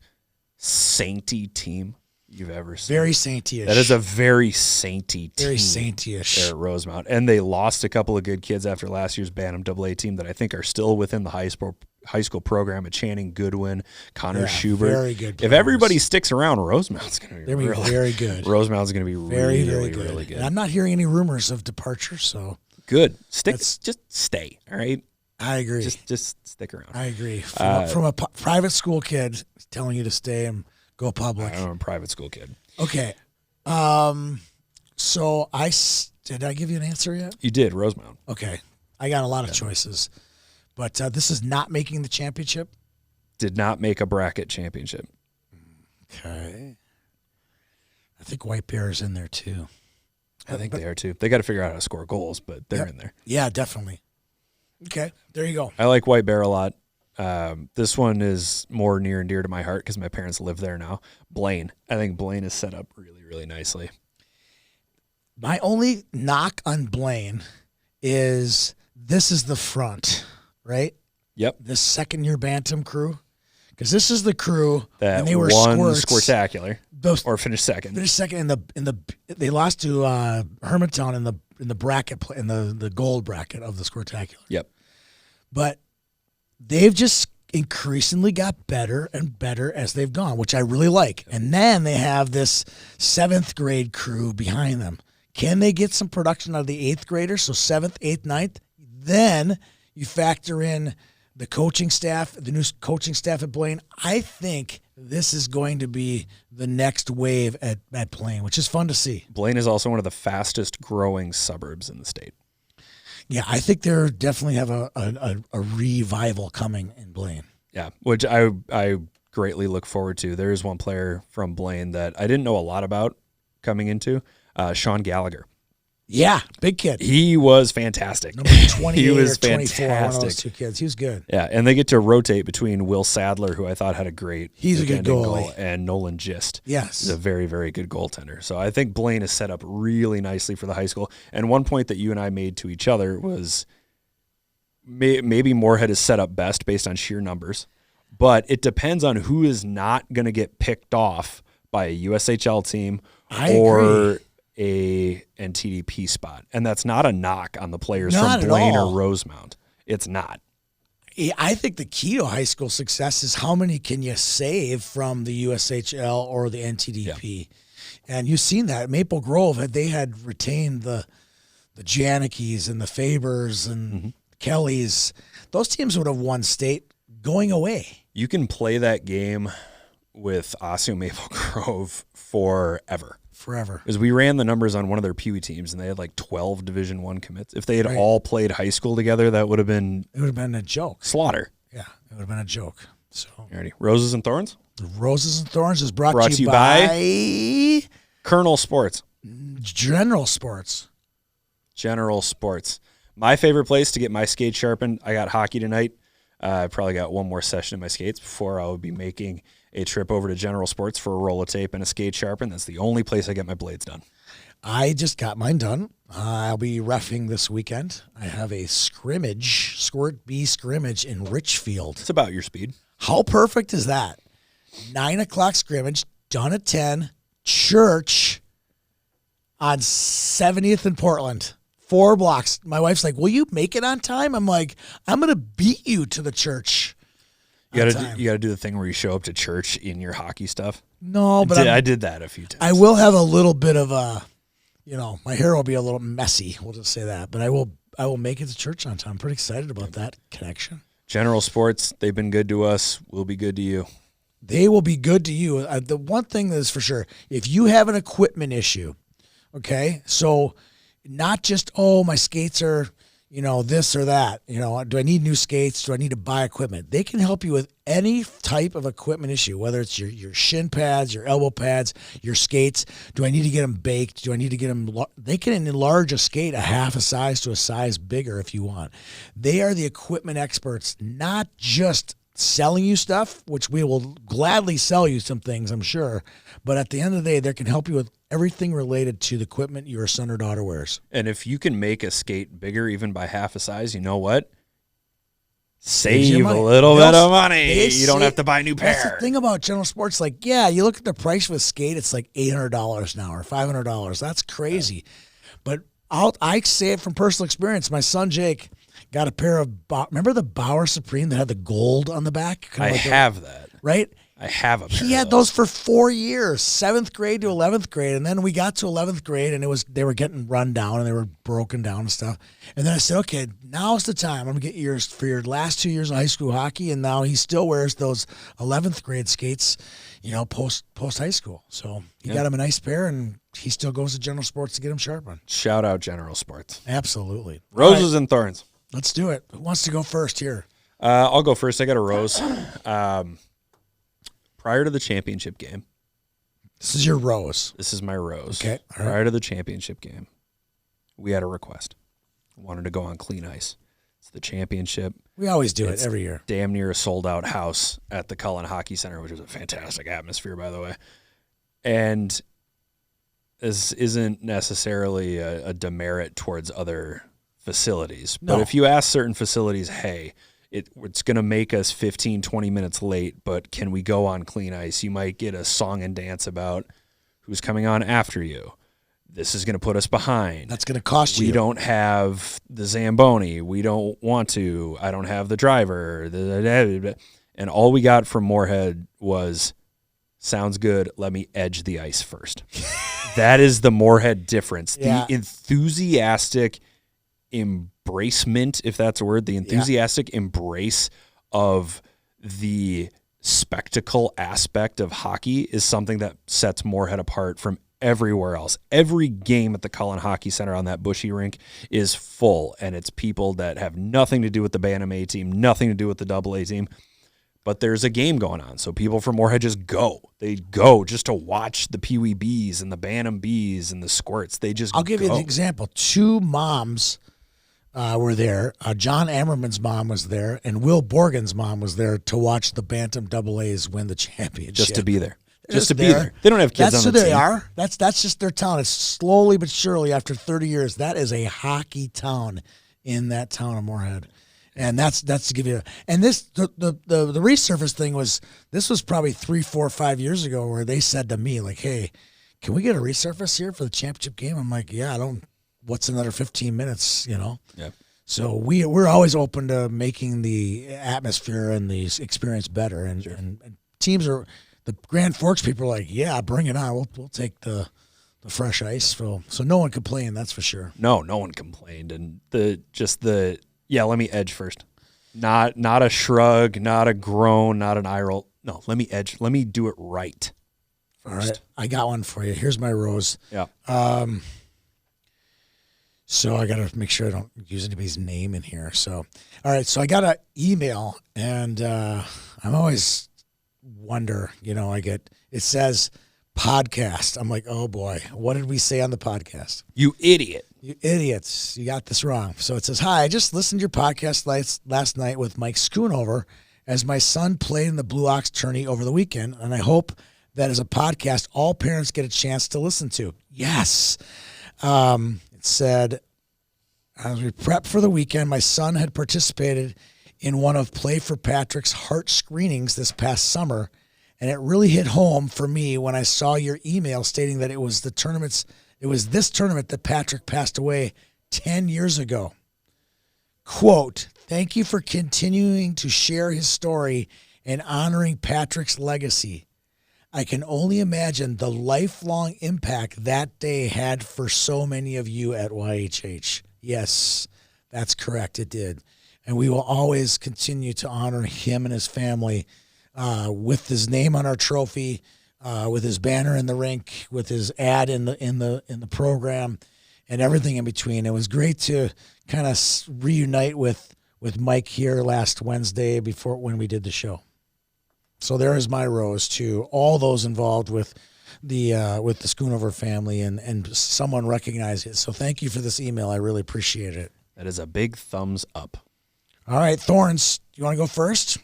sainty team you've ever seen? Very sainty-ish. That is a very sainty team. Very sainty-ish. There at Rosemount. And they lost a couple of good kids after last year's Bantam AA team that I think are still within the high school program. Channing Goodwin, Connor Schubert. Very good players. If everybody sticks around, Rosemount's going to be very good. Rosemount's going to be very good. Really good. And I'm not hearing any rumors of departure, so. Good. Just stay, all right? I agree. Just stick around. I agree. From a private school kid telling you to stay and go public. I'm a private school kid. Okay. So did I give you an answer yet? You did, Rosemount. Okay. I got a lot of choices. But this is not making the championship? Did not make a bracket championship. Okay. I think White Bear is in there too. I think they are too. They got to figure out how to score goals, but they're in there. Yeah, definitely. Okay, there you go. I like White Bear a lot. This one is more near and dear to my heart because my parents live there now. Blaine. I think Blaine is set up really, really nicely. My only knock on Blaine is this is the front, right? Yep. The second-year Bantam crew. Because this is the crew that and they were won Squirtacular. Or finished second. Finished second they lost to Hermantown in the bracket in the gold bracket of the Squirtacular. Yep. But they've just increasingly got better and better as they've gone, which I really like. Yep. And then they have this 7th grade crew behind them. Can they get some production out of the 8th graders? So 7th, 8th, 9th. Then you factor in the coaching staff, the new coaching staff at Blaine. I think this is going to be the next wave at Blaine, which is fun to see. Blaine is also one of the fastest growing suburbs in the state. Yeah, I think they definitely have a revival coming in Blaine. Yeah, which I greatly look forward to. There is one player from Blaine that I didn't know a lot about coming into, Sean Gallagher. Yeah, big kid. He was fantastic. Number 28 or 24, one of those two kids. He was good. Yeah, and they get to rotate between Will Sadler, who I thought had a great He's a good goalie. goal, and Nolan Gist. Yes. He's a very, very good goaltender. So I think Blaine is set up really nicely for the high school. And one point that you and I made to each other was maybe Moorhead is set up best based on sheer numbers, but it depends on who is not going to get picked off by a USHL team or a NTDP spot. And that's not a knock on the players from Blaine or Rosemount. It's not. I think the key to high school success is how many can you save from the USHL or the NTDP. And you've seen that. Maple Grove, they had retained the Janikis and the Fabers and Kellys. Those teams would have won state going away. You can play that game with Osseo Maple Grove forever. Because we ran the numbers on one of their Pee Wee teams, and they had like 12 Division I commits. If they had all played high school together, that would have been... It would have been a joke. Slaughter. Yeah, it would have been a joke. So, alrighty. Roses and Thorns? The Roses and Thorns is brought to you by... Colonel Sports. General Sports. General Sports. My favorite place to get my skates sharpened. I got hockey tonight. I probably got one more session in my skates before I will be making a trip over to General Sports for a roll of tape and a skate sharpen. That's the only place I get my blades done. I just got mine done. I'll be roughing this weekend. I have a Squirt Bee scrimmage in Richfield. It's about your speed. How perfect is that? 9 o'clock scrimmage, done at 10, church on 70th in Portland. 4 blocks. My wife's like, will you make it on time? I'm like, I'm going to beat you to the church. You got to do the thing where you show up to church in your hockey stuff. No, but I did that a few times. I will have a little bit of my hair will be a little messy. We'll just say that, but I will make it to church on time. I'm pretty excited about that connection. General Sports, they've been good to us. We'll be good to you. They will be good to you. The one thing that is for sure, if you have an equipment issue, okay, so not just, my skates are, this or that. Do I need new skates? Do I need to buy equipment? They can help you with any type of equipment issue, whether it's your shin pads, your elbow pads, your skates. Do I need to get them baked? Do I need to get them? They can enlarge a skate a half a size to a size bigger if you want. They are the equipment experts, not just selling you stuff, which we will gladly sell you some things, I'm sure. But at the end of the day, they can help you with everything related to the equipment your son or daughter wears. And if you can make a skate bigger even by half a size, you know what? Save a little bit of money. You don't have to buy a new pair. That's the thing about General Sports. Like, you look at the price of a skate, it's like $800 now or $500. That's crazy. But I say it from personal experience. My son, Jake, got a pair of, remember the Bauer Supreme that had the gold on the back? I have that. Right? I have a pair. He had those for 4 years, 7th grade to 11th grade. And then we got to 11th grade and they were getting run down and they were broken down and stuff. And then I said, okay, now's the time. I'm going to get yours for your last 2 years of high school hockey. And now he still wears those 11th grade skates, post high school. So he got him a nice pair and he still goes to General Sports to get him sharpened. Shout out General Sports. Absolutely. Roses and Thorns. Let's do it. Who wants to go first here? I'll go first. I got a rose. Prior to the championship game. This is your rose. This is my rose. Okay. All right. Prior to the championship game, we had a request. Wanted to go on clean ice. It's the championship. We always do it every year. Damn near a sold-out house at the Cullen Hockey Center, which is a fantastic atmosphere, by the way. And this isn't necessarily a demerit towards other facilities. No. But if you ask certain facilities, hey, it's going to make us 15, 20 minutes late, but can we go on clean ice? You might get a song and dance about who's coming on after you. This is going to put us behind. That's going to cost you. We don't have the Zamboni. We don't want to. I don't have the driver. And all we got from Moorhead was, sounds good, let me edge the ice first. That is the Moorhead difference. Yeah. The enthusiastic embracement, if that's a word, the enthusiastic embrace of the spectacle aspect of hockey is something that sets Moorhead apart from everywhere else. Every game at the Cullen Hockey Center on that bushy rink is full, and it's people that have nothing to do with the Bantam A team, nothing to do with the Double A team, but there's a game going on, so people from Moorhead just go. They go just to watch the Pee Wee Bees and the Bantam Bees and the Squirts. I'll give you an example. 2 moms were there. John Ammerman's mom was there, and Will Borgen's mom was there to watch the Bantam Double A's win the championship. Just to be there. They're just to be there. They don't have kids That's on the team. That's who they are. That's just their town. It's slowly but surely, after 30 years, that is a hockey town in that town of Moorhead. And that's to give you and this the resurface thing was probably 3, 4, 5 years ago where they said to me, like, hey, can we get a resurface here for the championship game? I'm like, what's another 15 minutes, Yeah. So we're always open to making the atmosphere and the experience better, and teams are the Grand Forks people are like, yeah, bring it on. We'll take the fresh ice. So no one complained, that's for sure. No one complained. And let me edge first. Not a shrug, not a groan, not an eye roll. No, let me edge. Let me do it right first. All right, I got one for you. Here's my rose. Yeah. So I got to make sure I don't use anybody's name in here. So, all right. So I got an email, and I'm always wonder, it says podcast. I'm like, oh boy, what did we say on the podcast? You idiot. You idiots. You got this wrong. So it says, hi, I just listened to your podcast last night with Mike Schoonover as my son played in the Blue Ox tourney over the weekend, and I hope that as a podcast, all parents get a chance to listen to. Yes. It said, as we prep for the weekend, my son had participated in one of Play for Patrick's heart screenings this past summer, and it really hit home for me when I saw your email stating that it was this tournament that Patrick passed away 10 years ago. Quote, thank you for continuing to share his story and honoring Patrick's legacy. I can only imagine the lifelong impact that day had for so many of you at YHH. Yes, that's correct. It did. And we will always continue to honor him and his family with his name on our trophy, with his banner in the rink, with his ad in the program, and everything in between. It was great to kind of reunite with Mike here last Wednesday when we did the show. So there is my rose to all those involved with the Schoonover family and someone recognized it. So thank you for this email. I really appreciate it. That is a big thumbs up. All right, Thorns, you want to go first?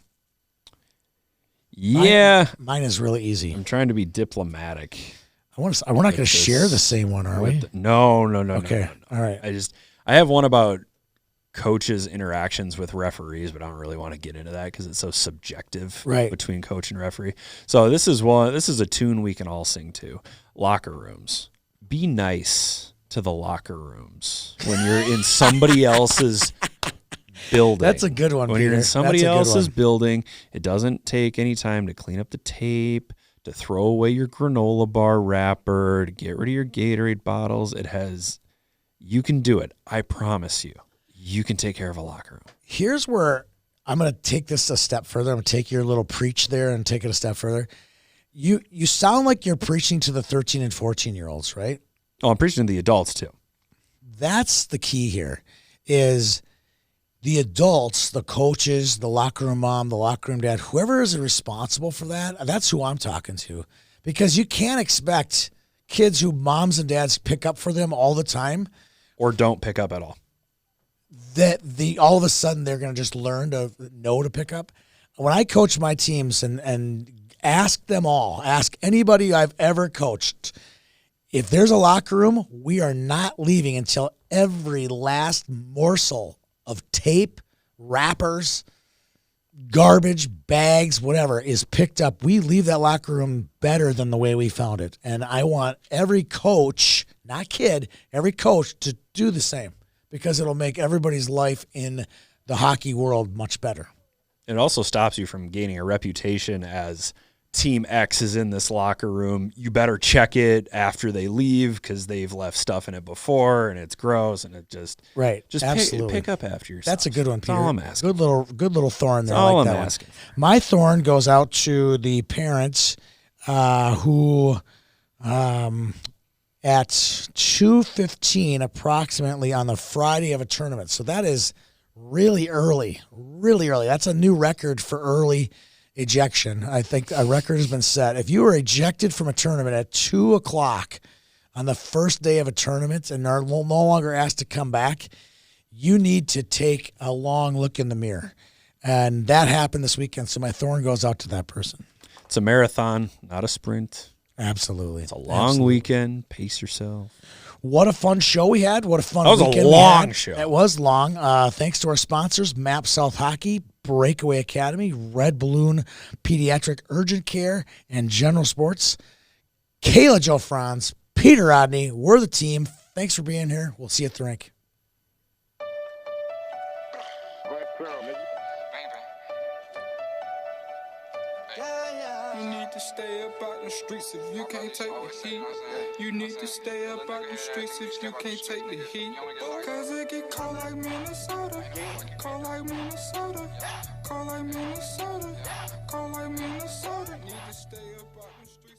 Yeah. Mine is really easy. I'm trying to be diplomatic. We're not going to share the same one, are we? No. Okay. No. All right. I have one about coaches' interactions with referees, but I don't really want to get into that because it's so subjective between coach and referee. So this is a tune we can all sing to. Locker rooms. Be nice to the locker rooms when you're in somebody else's building. That's a good one, When Peter. you're in somebody else's building, it doesn't take any time to clean up the tape, to throw away your granola bar wrapper, to get rid of your Gatorade bottles. You can do it. I promise you. You can take care of a locker room. Here's where I'm going to take this a step further. I'm going to take your little preach there and take it a step further. You sound like you're preaching to the 13 and 14-year-olds, right? Oh, I'm preaching to the adults too. That's the key here is the adults, the coaches, the locker room mom, the locker room dad, whoever is responsible for that, that's who I'm talking to. Because you can't expect kids who moms and dads pick up for them all the time. Or don't pick up at all. That all of a sudden they're going to just learn to know to pick up. When I coach my teams and ask them all, ask anybody I've ever coached, if there's a locker room, we are not leaving until every last morsel of tape, wrappers, garbage, bags, whatever is picked up. We leave that locker room better than the way we found it. And I want every coach, not kid, every coach to do the same. Because it'll make everybody's life in the hockey world much better. It also stops you from gaining a reputation as Team X is in this locker room. You better check it after they leave because they've left stuff in it before and it's gross and it just absolutely pick up after yourself. That's a good one, Peter. That's all I'm asking. Good little thorn there. That's all like I'm that asking. My thorn goes out to the parents who. At 2:15 approximately on the Friday of a tournament. So that is really early. That's a new record for early ejection. I think a record has been set. If you were ejected from a tournament at 2 o'clock on the first day of a tournament and are no longer asked to come back, you need to take a long look in the mirror. And that happened this weekend, so my thorn goes out to that person. It's a marathon, not a sprint. Absolutely. It's a long weekend. Pace yourself. What a fun show we had. What a fun weekend. That was a long show. It was long. Thanks to our sponsors, Map South Hockey, Breakaway Academy, Red Balloon Pediatric Urgent Care, and General Sports. Kayla Joe Franz, Peter Rodney, we're the team. Thanks for being here. We'll see you at the rink. You need to stay up out the streets if you can't take the heat. You need to stay up out the streets if you can't take the heat. Cause it get cold like Minnesota. Cold like Minnesota. Cold like Minnesota. Cold like Minnesota. Need to stay up out